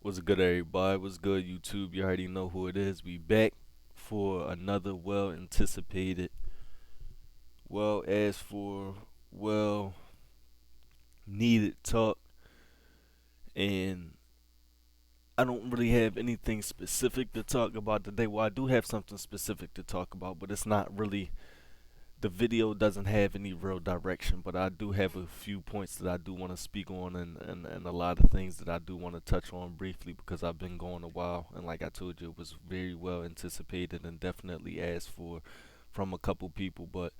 What's good, everybody? What's good, YouTube? You already know who it is. We back for another well-anticipated, well-asked for, well-needed talk. And I don't really have anything specific to talk about today. Well, I do have something specific to talk about, but it's not really. The video doesn't have any real direction, but I do have a few points that I do want to speak on, and a lot of things that I do want to touch on briefly because I've been going a while, and like I told you, it was very well anticipated and definitely asked for from a couple people. But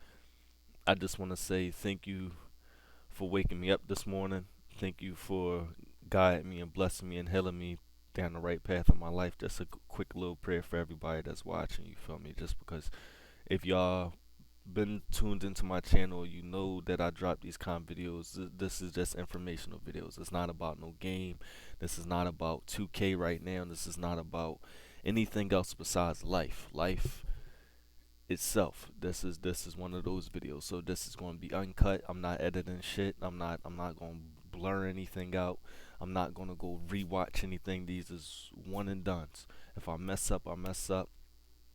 I just want to say thank you for waking me up this morning. Thank you for guiding me and blessing me and healing me down the right path of my life. Just a quick little prayer for everybody that's watching. You feel me? Just because if y'all been tuned into my channel, you know that I drop these kind of videos. This is just informational videos. It's not about no game. This is not about 2K right now. This is not about anything else besides life. Life itself. This is one of those videos. So this is going to be uncut. I'm not editing shit. I'm not going to blur anything out. I'm not going to go rewatch anything. These is one and dones. If I mess up, I mess up.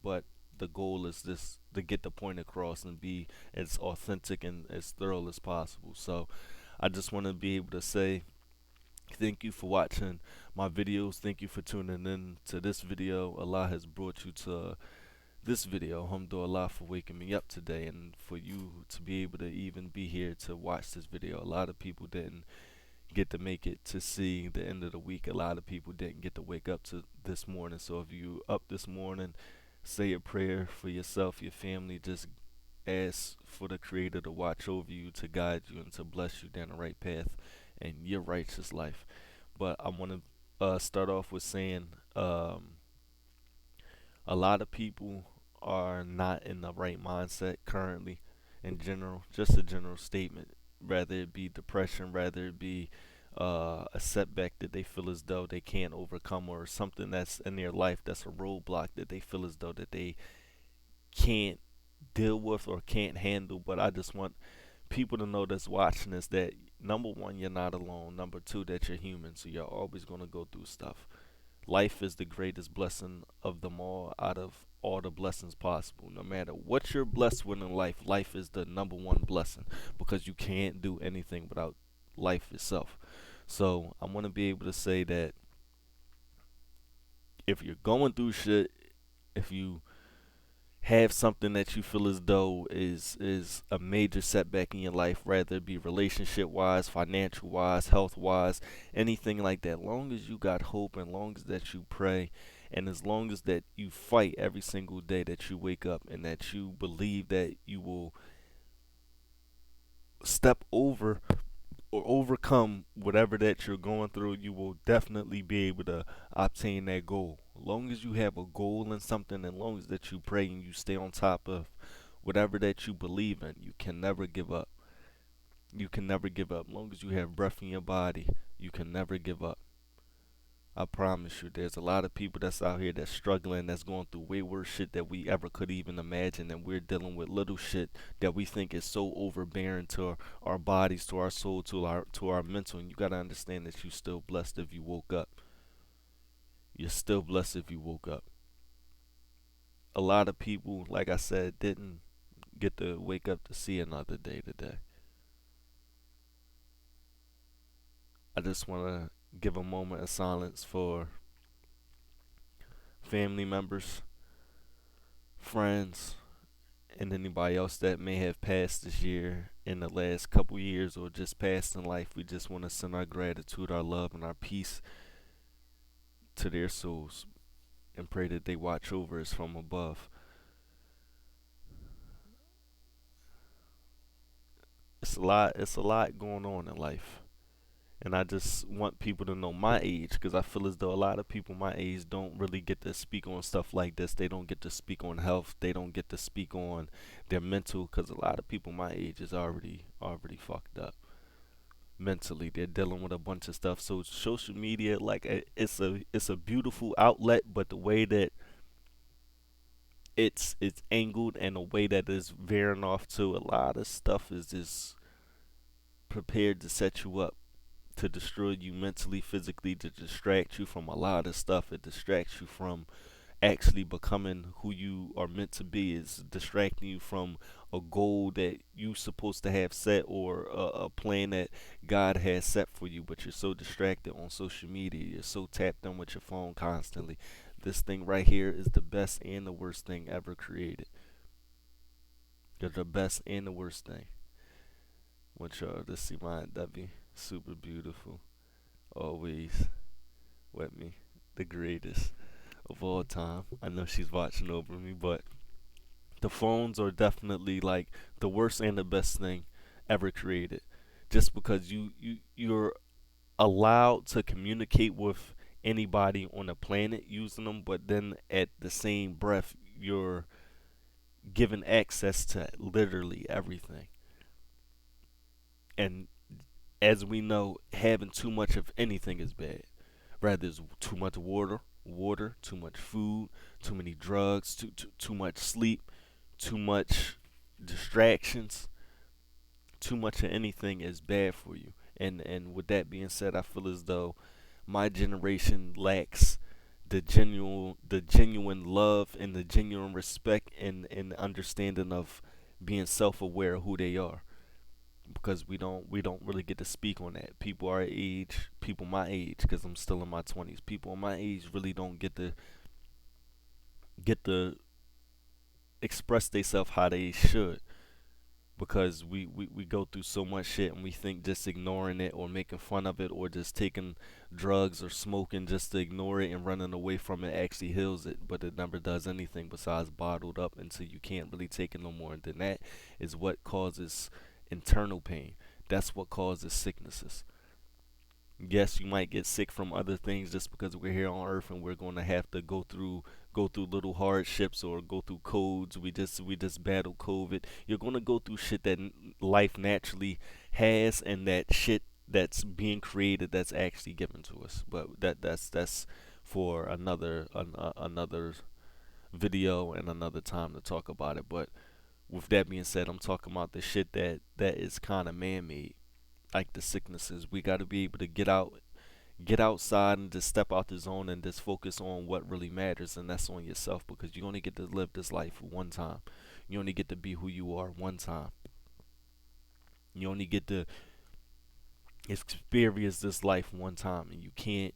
But the goal is this, to get the point across and be as authentic and as thorough as possible. So I just want to be able to say thank you for watching my videos. Thank you for tuning in to this video. Allah has brought you to this video. Alhamdulillah for waking me up today, and for you to be able to even be here to watch this video. A lot of people didn't get to make it to see the end of the week. A lot of people didn't get to wake up to this morning. So if you up this morning, say a prayer for yourself, your family. Just ask for the Creator to watch over you, to guide you, and to bless you down the right path in your righteous life. But I want to start off with saying a lot of people are not in the right mindset currently. In general, just a general statement. Rather it be depression, rather it be a setback that they feel as though they can't overcome, or something that's in their life that's a roadblock that they feel as though that they can't deal with or can't handle. But I just want people to know that's watching this that, number one, you're not alone. Number two, that you're human, so you're always going to go through stuff. Life is the greatest blessing of them all, out of all the blessings possible. No matter what you're blessed with in life, life is the number one blessing, because you can't do anything without life itself. So I want to be able to say that if you're going through shit, if you have something that you feel as though is a major setback in your life, rather it be relationship wise, financial wise, health wise, anything like that, long as you got hope, and long as that you pray, and as long as that you fight every single day that you wake up, and that you believe that you will step over or overcome whatever that you're going through, you will definitely be able to obtain that goal. As long as you have a goal in something, and long as that you pray and you stay on top of whatever that you believe in, you can never give up. You can never give up. As long as you have breath in your body, you can never give up. I promise you, there's a lot of people that's out here that's struggling, that's going through way worse shit that we ever could even imagine, and we're dealing with little shit that we think is so overbearing to our bodies, to our soul, to our mental. And you gotta understand that you're still blessed if you woke up. You're still blessed if you woke up. A lot of people, like I said, didn't get to wake up to see another day today. I just wanna give a moment of silence for family members, friends, and anybody else that may have passed this year, in the last couple years, or just passed in life. We just want to send our gratitude, our love, and our peace to their souls, and pray that they watch over us from above. It's a lot going on in life. And I just want people to know my age, because I feel as though a lot of people my age don't really get to speak on stuff like this. They don't get to speak on health. They don't get to speak on their mental, because a lot of people my age is already fucked up mentally. They're dealing with a bunch of stuff. So social media, like, it's a beautiful outlet, but the way that it's angled, and the way that it's veering off to, a lot of stuff is just prepared to set you up to destroy you mentally, physically, to distract you from a lot of stuff. It distracts you from actually becoming who you are meant to be. Is distracting you from a goal that you supposed to have set, or a plan that God has set for you, but you're so distracted on social media, you're so tapped in with your phone constantly. This thing right here is the best and the worst thing ever created. They're the best and the worst thing. Want y'all to see my Debbie, super beautiful, always with me, the greatest of all time. I know she's watching over me, but the phones are definitely like the worst and the best thing ever created. Just because you're allowed to communicate with anybody on the planet using them, but then at the same breath you're given access to literally everything. And as we know, having too much of anything is bad. Rather, it's too much water, too much food, too many drugs, too much sleep, too much distractions, too much of anything is bad for you. And with that being said, I feel as though my generation lacks the genuine love and the genuine respect and understanding of being self-aware of who they are, because we don't really get to speak on that. People our age, people my age, because I'm still in my 20s, people my age really don't get to express themselves how they should, because we go through so much shit, and we think just ignoring it or making fun of it or just taking drugs or smoking just to ignore it and running away from it actually heals it, but it never does anything besides bottled up until you can't really take it no more. And then that is what causes internal pain. That's what causes sicknesses. Yes, you might get sick from other things just because we're here on earth and we're going to have to go through little hardships or go through codes. We just battle COVID. You're going to go through shit that life naturally has, and that shit that's being created that's actually given to us. But that's for another video and another time to talk about it. But with that being said, I'm talking about the shit that is kind of man-made, like the sicknesses. We got to be able to get outside and just step out the zone and just focus on what really matters, and that's on yourself, because you only get to live this life one time. You only get to be who you are one time. You only get to experience this life one time, and you can't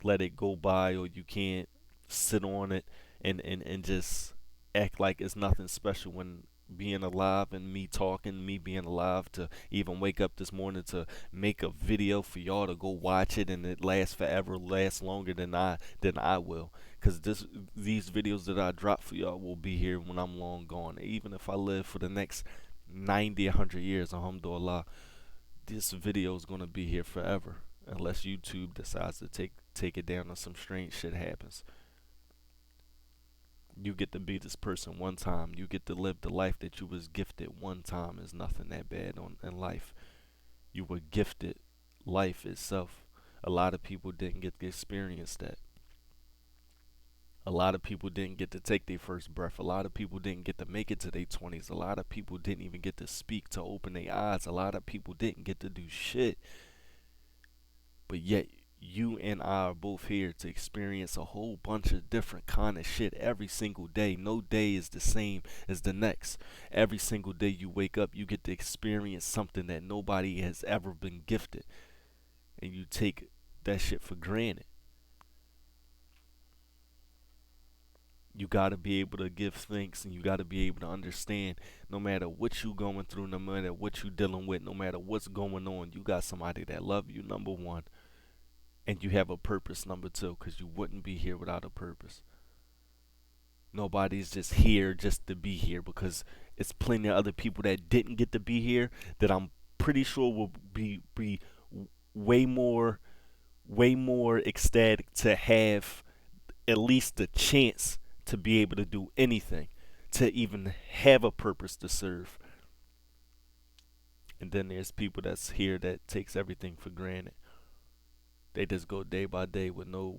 let it go by, or you can't sit on it and just act like it's nothing special, when being alive and me being alive to even wake up this morning to make a video for y'all to go watch it, and it lasts forever, lasts longer than I will, because these videos that I drop for y'all will be here when I'm long gone. Even if I live for the next 90 100 years, alhamdulillah, this video is gonna be here forever, unless YouTube decides to take it down or some strange shit happens. You get to be this person one time. You get to live the life that you was gifted one time. Is nothing that bad in life. You were gifted life itself. A lot of people didn't get to experience that. A lot of people didn't get to take their first breath. A lot of people didn't get to make it to their 20s. A lot of people didn't even get to speak, to open their eyes. A lot of people didn't get to do shit. But yet, you and I are both here to experience a whole bunch of different kind of shit every single day. No day is the same as the next. Every single day you wake up, you get to experience something that nobody has ever been gifted, and you take that shit for granted. You gotta be able to give thanks, and you gotta be able to understand, no matter what you going through, no matter what you dealing with, no matter what's going on, you got somebody that love you, number one, and you have a purpose, number two, because you wouldn't be here without a purpose. Nobody's just here just to be here, because it's plenty of other people that didn't get to be here that I'm pretty sure will be way more ecstatic to have at least the chance to be able to do anything, to even have a purpose to serve. And then there's people that's here that takes everything for granted. They just go day by day with no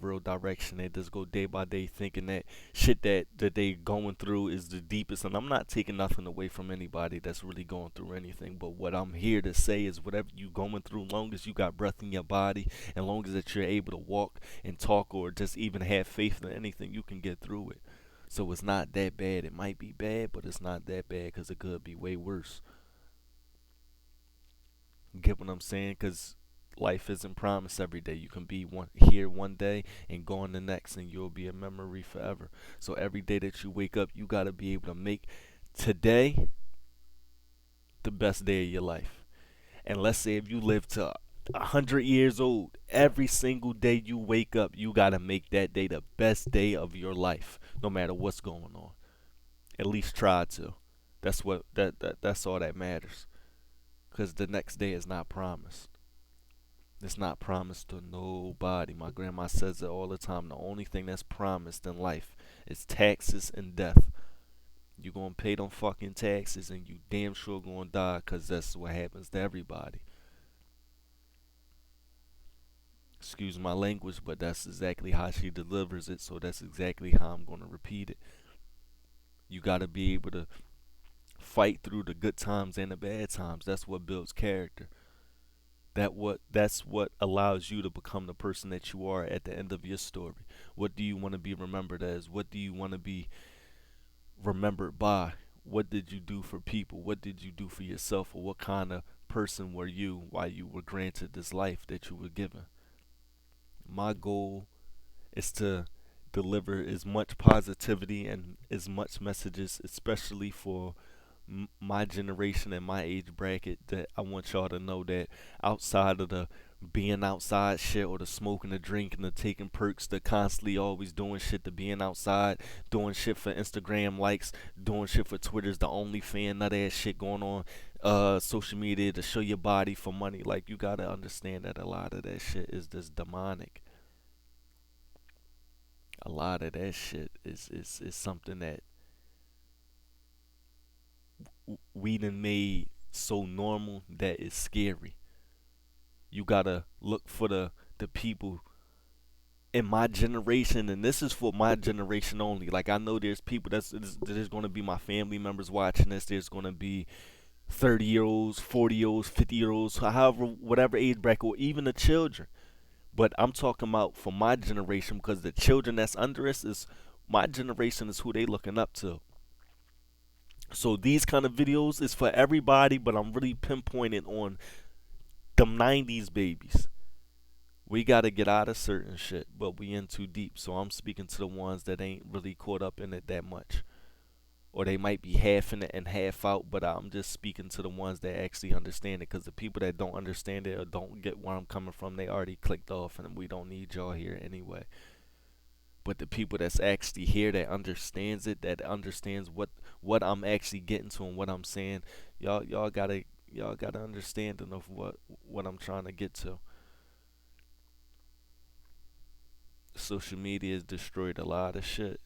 real direction. They just go day by day thinking that shit that they going through is the deepest. And I'm not taking nothing away from anybody that's really going through anything. But what I'm here to say is whatever you going through, long as you got breath in your body, and long as that you're able to walk and talk or just even have faith in anything, you can get through it. So it's not that bad. It might be bad, but it's not that bad because it could be way worse. Get what I'm saying? Because life isn't promised every day. You can be here one day and gone the next, and you'll be a memory forever. So every day that you wake up, you gotta be able to make today the best day of your life. And let's say if you live to 100 years old, every single day you wake up, you gotta make that day the best day of your life, no matter what's going on. At least try to. That's all that matters. Cause the next day is not promised. It's not promised to nobody. My grandma says it all the time. The only thing that's promised in life is taxes and death. You gonna pay them fucking taxes and you damn sure gonna die, cause that's what happens to everybody. Excuse my language, but that's exactly how she delivers it, so that's exactly how I'm gonna repeat it. You gotta be able to fight through the good times and the bad times. That's what builds character. That's what allows you to become the person that you are at the end of your story. What do you want to be remembered as? What do you want to be remembered by? What did you do for people? What did you do for yourself? Or what kind of person were you while you were granted this life that you were given? My goal is to deliver as much positivity and as much messages, especially for my generation and my age bracket, that I want y'all to know that outside of the being outside shit or the smoking, the drinking, the taking perks, the constantly always doing shit, the being outside, doing shit for Instagram likes, doing shit for Twitter's, the only fan, nut ass shit going on, social media to show your body for money. Like, you gotta understand that a lot of that shit is just demonic. A lot of that shit is something that we done made so normal that it's scary. You gotta look for the people in my generation, and this is for my generation only. Like, I know there's people there's gonna be my family members watching this. There's gonna be 30-year-olds, 40-year-olds, 50-year-olds, however, whatever age bracket, or even the children. But I'm talking about for my generation, because the children that's under us is my generation, is who they looking up to. So these kind of videos is for everybody, but I'm really pinpointing on them 90s babies. We gotta get out of certain shit, but we in too deep. So I'm speaking to the ones that ain't really caught up in it that much. Or they might be half in it and half out, but I'm just speaking to the ones that actually understand it. Because the people that don't understand it or don't get where I'm coming from, they already clicked off, and we don't need y'all here anyway. But the people that's actually here, that understands it, that understands what I'm actually getting to and what I'm saying, y'all gotta understanding of what I'm trying to get to. Social media has destroyed a lot of shit.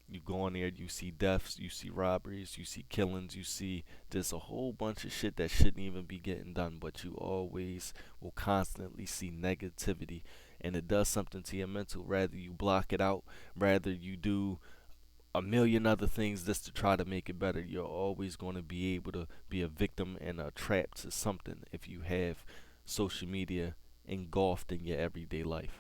You go on there, you see deaths, you see robberies, you see killings, you see there's a whole bunch of shit that shouldn't even be getting done, but you always will constantly see negativity, and it does something to your mental. Rather you block it out, rather you do a million other things just to try to make it better, you're always going to be able to be a victim and a trap to something if you have social media engulfed in your everyday life.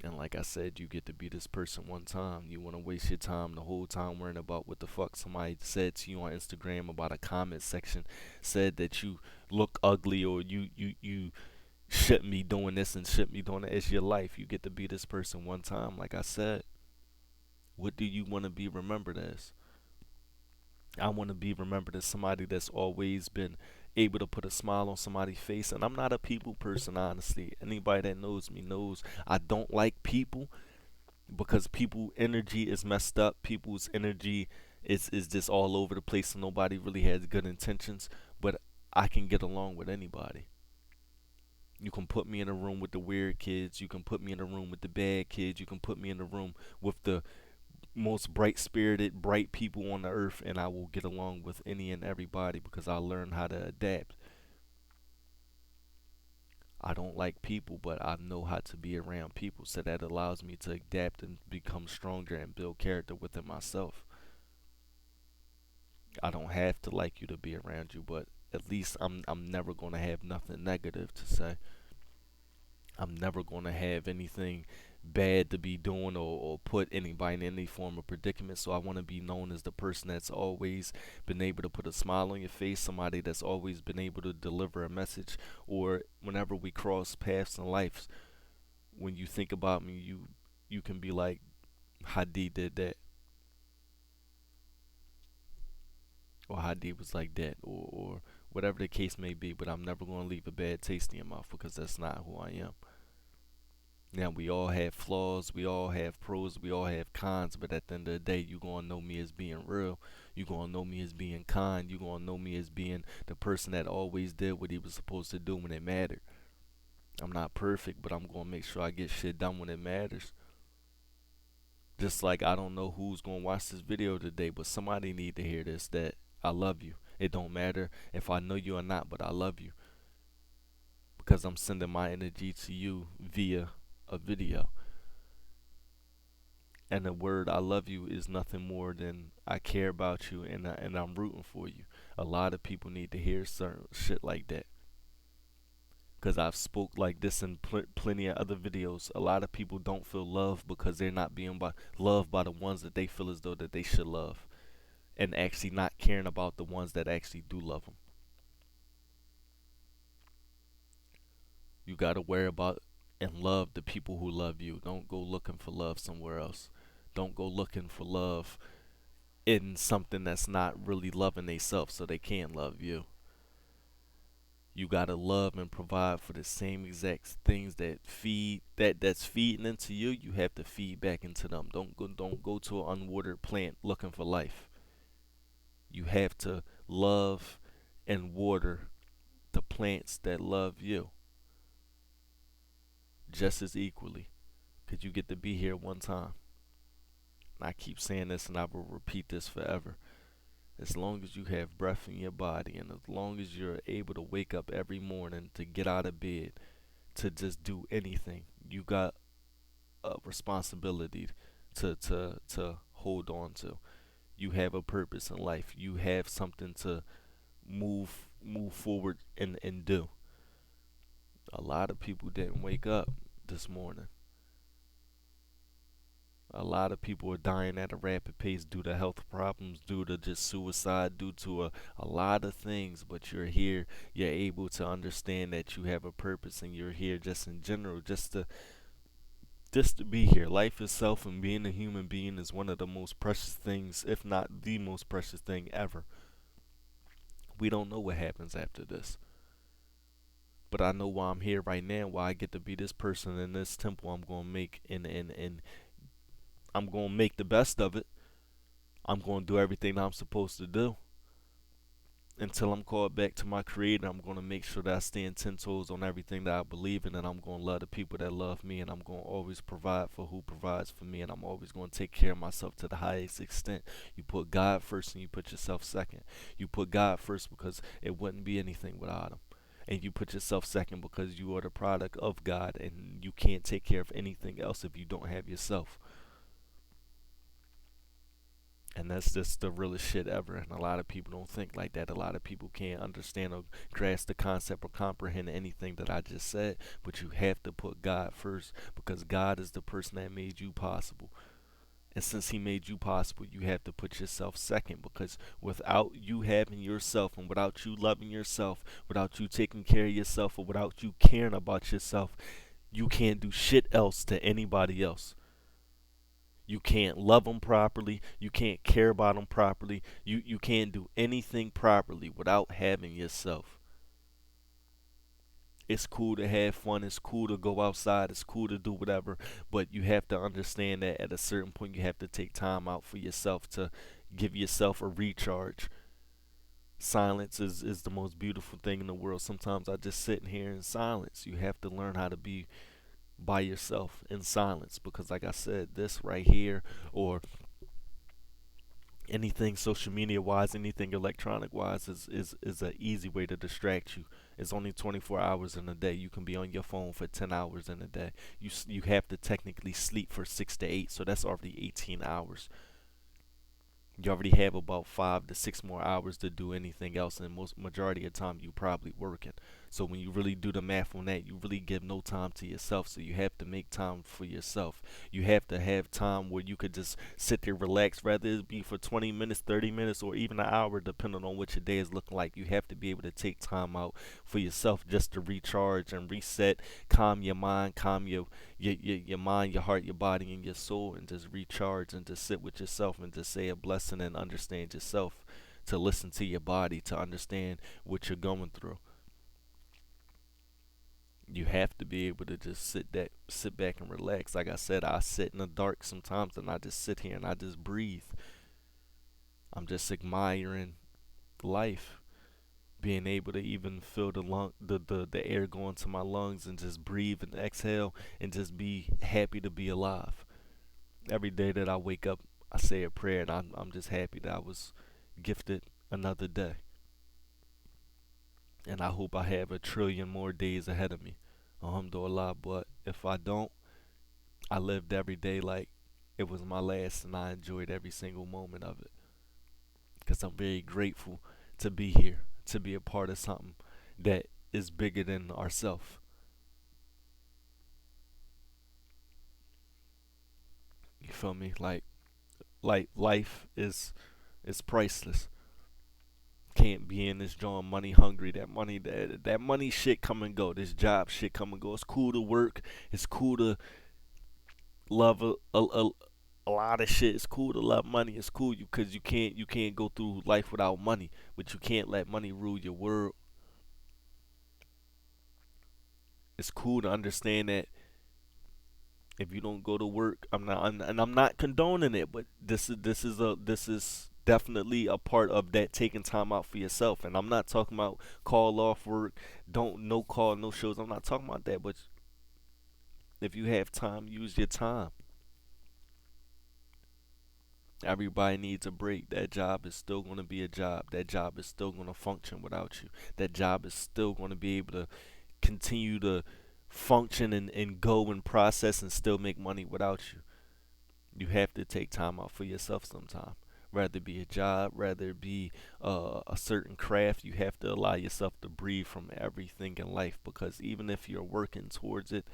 And like I said, you get to be this person one time. You want to waste your time the whole time worrying about what the fuck somebody said to you on Instagram about a comment section, said that you look ugly, or you shouldn't be doing this and shouldn't be doing that. It's your life. You get to be this person one time. Like I said, what do you want to be remembered as? I want to be remembered as somebody that's always been able to put a smile on somebody's face. And I'm not a people person, honestly. Anybody that knows me knows I don't like people, because people energy is messed up. People's energy is just all over the place, and nobody really has good intentions. But I can get along with anybody. You can put me in a room with the weird kids. You can put me in a room with the bad kids. You can put me in a room with the most bright spirited, bright people on the earth, and I will get along with any and everybody, because I learn how to adapt. I don't like people, but I know how to be around people, so that allows me to adapt and become stronger and build character within myself. I don't have to like you to be around you, but at least I'm never gonna have nothing negative to say. I'm never gonna have anything bad to be doing, or put anybody in any form of predicament. So I want to be known as the person that's always been able to put a smile on your face, somebody that's always been able to deliver a message, or whenever we cross paths in life, when you think about me, you can be like, Hadi did that, or Hadi was like that, or whatever the case may be. But I'm never going to leave a bad taste in your mouth, because that's not who I am. Now, we all have flaws, we all have pros, we all have cons, but at the end of the day, you gonna know me as being real. You gonna know me as being kind. You gonna know me as being the person that always did what he was supposed to do when it mattered. I'm not perfect, but I'm gonna make sure I get shit done when it matters. Just like, I don't know who's gonna watch this video today, but somebody need to hear this, that I love you. It don't matter if I know you or not, but I love you, because I'm sending my energy to you via a video. And the word I love you is nothing more than I care about you, and I'm rooting for you. A lot of people need to hear certain shit like that, because I've spoke like this in plenty of other videos. A lot of people don't feel loved because they're not being loved by the ones that they feel as though that they should love, and actually not caring about the ones that actually do love them. You gotta worry about and love the people who love you. Don't go looking for love somewhere else. Don't go looking for love in something that's not really loving themselves, so they can't love you. You gotta love and provide for the same exact things that that's feeding into you. You have to feed back into them. Don't go to an unwatered plant looking for life. You have to love and water the plants that love you just as equally, because you get to be here one time. And I keep saying this, and I will repeat this forever. As long as you have breath in your body, and as long as you're able to wake up every morning, to get out of bed, to just do anything, you got a responsibility to hold on to. You have a purpose in life. You have something to move forward and do. A lot of people didn't wake up this morning. A lot of people are dying at a rapid pace due to health problems, due to just suicide, due to a lot of things. But you're here, you're able to understand that you have a purpose, and you're here just in general, just to be here. Life itself and being a human being is one of the most precious things, if not the most precious thing ever. We don't know what happens after this. But I know why I'm here right now, why I get to be this person in this temple I'm gonna make, and I'm gonna make the best of it. I'm gonna do everything I'm supposed to do until I'm called back to my creator. I'm gonna make sure that I stand 10 toes on everything that I believe in, and I'm gonna love the people that love me, and I'm gonna always provide for who provides for me, and I'm always gonna take care of myself to the highest extent. You put God first, and you put yourself second. You put God first because it wouldn't be anything without him. And you put yourself second because you are the product of God, and you can't take care of anything else if you don't have yourself. And that's just the realest shit ever. And a lot of people don't think like that. A lot of people can't understand or grasp the concept or comprehend anything that I just said. But you have to put God first, because God is the person that made you possible. And since he made you possible, you have to put yourself second, because without you having yourself, and without you loving yourself, without you taking care of yourself, or without you caring about yourself, you can't do shit else to anybody else. You can't love them properly. You can't care about them properly. You can't do anything properly without having yourself. It's cool to have fun. It's cool to go outside. It's cool to do whatever. But you have to understand that at a certain point, you have to take time out for yourself, to give yourself a recharge. Silence is the most beautiful thing in the world. Sometimes I just sit in here in silence. You have to learn how to be by yourself in silence, because like I said, this right here, or anything social media wise, anything electronic wise, is an easy way to distract you It's only 24 hours in a day. You can be on your phone for 10 hours in a day. You have to technically sleep for 6 to 8, so that's already 18 hours. You already have about 5 to 6 more hours to do anything else, and most majority of the time you probably working. So when you really do the math on that, you really give no time to yourself. So you have to make time for yourself. You have to have time where you could just sit there, relax, whether it be for 20 minutes, 30 minutes, or even an hour, depending on what your day is looking like. You have to be able to take time out for yourself just to recharge and reset, calm your mind, calm your mind, your heart, your body, and your soul, and just recharge and just sit with yourself and just say a blessing and understand yourself, to listen to your body, to understand what you're going through. You have to be able to just sit back and relax. Like I said, I sit in the dark sometimes and I just sit here and I just breathe. I'm just admiring life, being able to even feel the air going to my lungs and just breathe and exhale and just be happy to be alive. Every day that I wake up, I say a prayer, and I'm just happy that I was gifted another day. And I hope I have a trillion more days ahead of me. Alhamdulillah. But if I don't, I lived every day like it was my last, and I enjoyed every single moment of it. Because I'm very grateful to be here, to be a part of something that is bigger than ourselves. You feel me? Like life is priceless. Can't be in this joint money hungry. That money shit come and go. This job shit come and go. It's cool to work. It's cool to love a lot of shit. It's cool to love money. It's cool because you can't go through life without money. But you can't let money rule your world. It's cool to understand that if you don't go to work, I'm not condoning it, but this is definitely a part of that, taking time out for yourself. And I'm not talking about call off work, don't no call, no shows. I'm not talking about that, but if you have time, use your time. Everybody needs a break. That job is still going to be a job. That job is still going to function without you. That job is still going to be able to continue to function and go and process and still make money without you. You have to take time out for yourself sometime. Rather it be a job, rather it be a certain craft, you have to allow yourself to breathe from everything in life, because even if you're working towards it,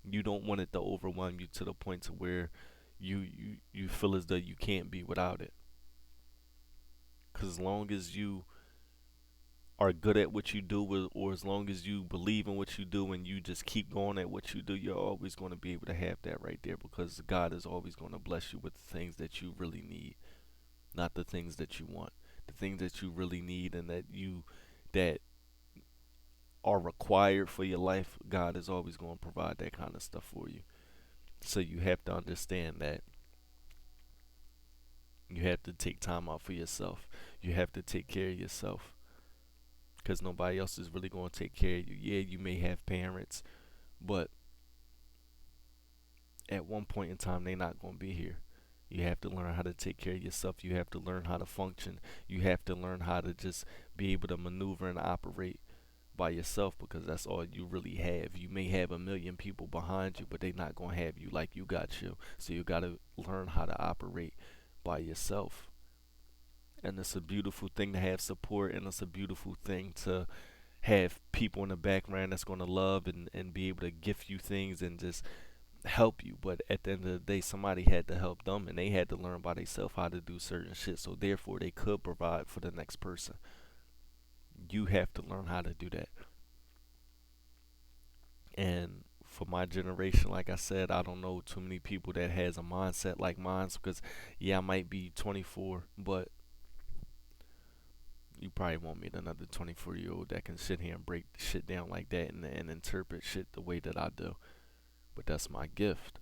you don't want it to overwhelm you to the point to where you feel as though you can't be without it. Because as long as you are good at what you do, or as long as you believe in what you do and you just keep going at what you do, you're always going to be able to have that right there, because God is always going to bless you with the things that you really need, not the things that you want. The things that you really need and that are required for your life, God is always going to provide that kind of stuff for you. So you have to understand that you have to take time out for yourself. You have to take care of yourself, because nobody else is really going to take care of you. Yeah, you may have parents, but at one point in time, they're not going to be here. You have to learn how to take care of yourself. You have to learn how to function. You have to learn how to just be able to maneuver and operate by yourself, because that's all you really have. You may have a million people behind you, but they're not going to have you like you got you. So you got to learn how to operate by yourself. And it's a beautiful thing to have support, and it's a beautiful thing to have people in the background that's going to love and be able to gift you things and just help you. But at the end of the day, somebody had to help them, and they had to learn by themselves how to do certain shit, so therefore they could provide for the next person. You have to learn how to do that. And for my generation, like I said, I don't know too many people that has a mindset like mine, because yeah, I might be 24, but you probably won't meet another 24-year-old that can sit here and break shit down like that and interpret shit the way that I do. But that's my gift.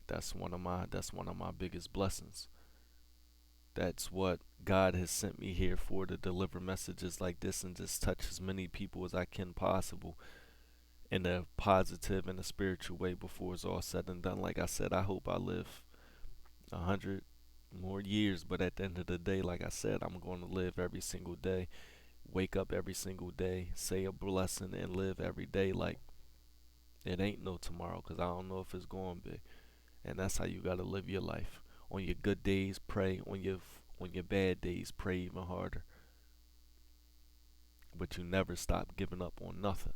That's one of my biggest blessings. That's what God has sent me here for, to deliver messages like this and just touch as many people as I can possible in a positive and a spiritual way before it's all said and done. Like I said, I hope I live 100 more years, but at the end of the day, like I said, I'm going to live every single day Wake up every single day, say a blessing, and live every day like it ain't no tomorrow, because I don't know if it's going to be. And that's how you got to live your life. On your good days, pray. On your bad days, pray even harder. But you never stop giving up on nothing.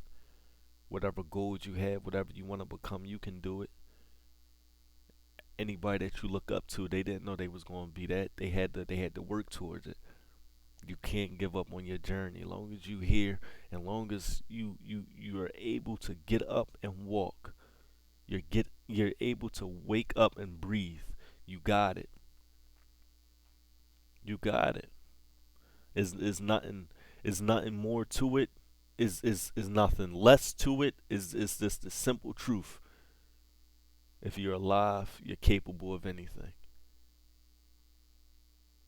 Whatever goals you have, whatever you want to become, you can do it. Anybody that you look up to, they didn't know they was going to be that. They had to work towards it. You can't give up on your journey. As long as you here, and long as you are able to get up and walk, you're able to wake up and breathe. You got it. You got it. Is nothing. Is nothing more to it. Is nothing less to it. Is just the simple truth. If you're alive, you're capable of anything.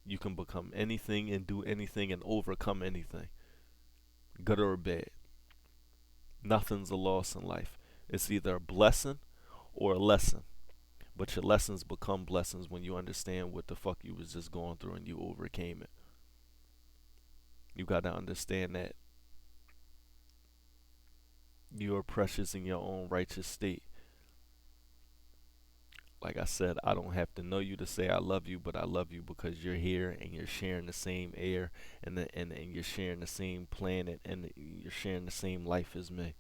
You can become anything and do anything and overcome anything, good or bad. Nothing's a loss in life. It's either a blessing or a lesson. But your lessons become blessings when you understand what the fuck you was just going through and you overcame it. You got to understand that you are precious in your own righteous state. Like I said, I don't have to know you to say I love you, but I love you because you're here and you're sharing the same air, and you're sharing the same planet, and you're sharing the same life as me.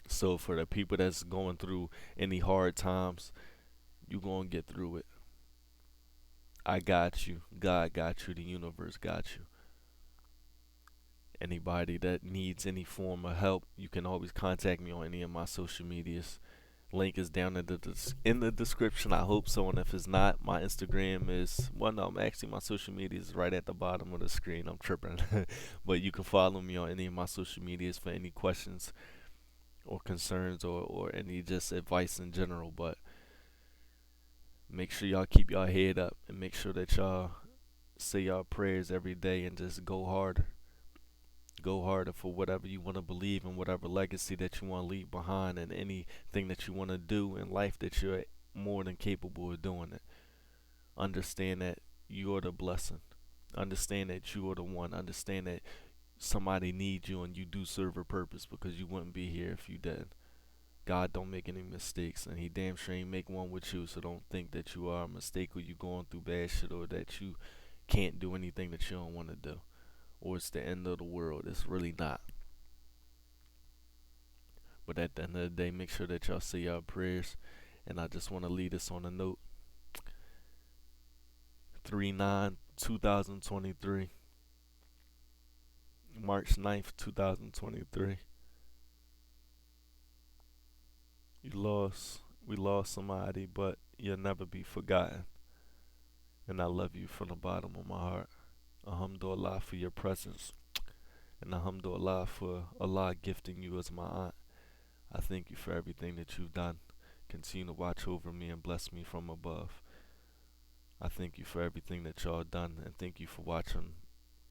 So for the people that's going through any hard times, you gonna get through it. I got you. God got you. The universe got you. Anybody that needs any form of help, you can always contact me on any of my social medias. Link is down in the description. I hope so. And if it's not, my Instagram is, well, no, actually my social media is right at the bottom of the screen. I'm tripping. But you can follow me on any of my social medias for any questions or concerns, or any just advice in general. But make sure y'all keep y'all head up, and make sure that y'all say y'all prayers every day, and just go harder. Go harder for whatever you want to believe, and whatever legacy that you want to leave behind, and anything that you want to do in life, that you're more than capable of doing it. Understand that you're the blessing. Understand that you are the one. Understand that somebody needs you, and you do serve a purpose, because you wouldn't be here if you didn't. God don't make any mistakes, and he damn sure ain't make one with you. So don't think that you are a mistake, or you going through bad shit, or that you can't do anything that you don't want to do, or it's the end of the world. It's really not. But at the end of the day, make sure that y'all say y'all prayers. And I just want to lead us on a note. 3/9/2023, March 9th, 2023. We lost somebody, but you'll never be forgotten. And I love you from the bottom of my heart. Alhamdulillah for your presence. And Alhamdulillah for Allah gifting you as my aunt. I thank you for everything that you've done. Continue to watch over me and bless me from above. I thank you for everything that y'all done, and thank you for watching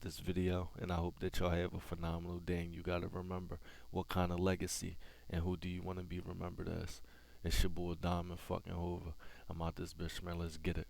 this video, and I hope that y'all have a phenomenal day. And you gotta remember, what kind of legacy and who do you want to be remembered as? It's your boy Diamond fucking Hoover. I'm out this bitch, man. Let's get it.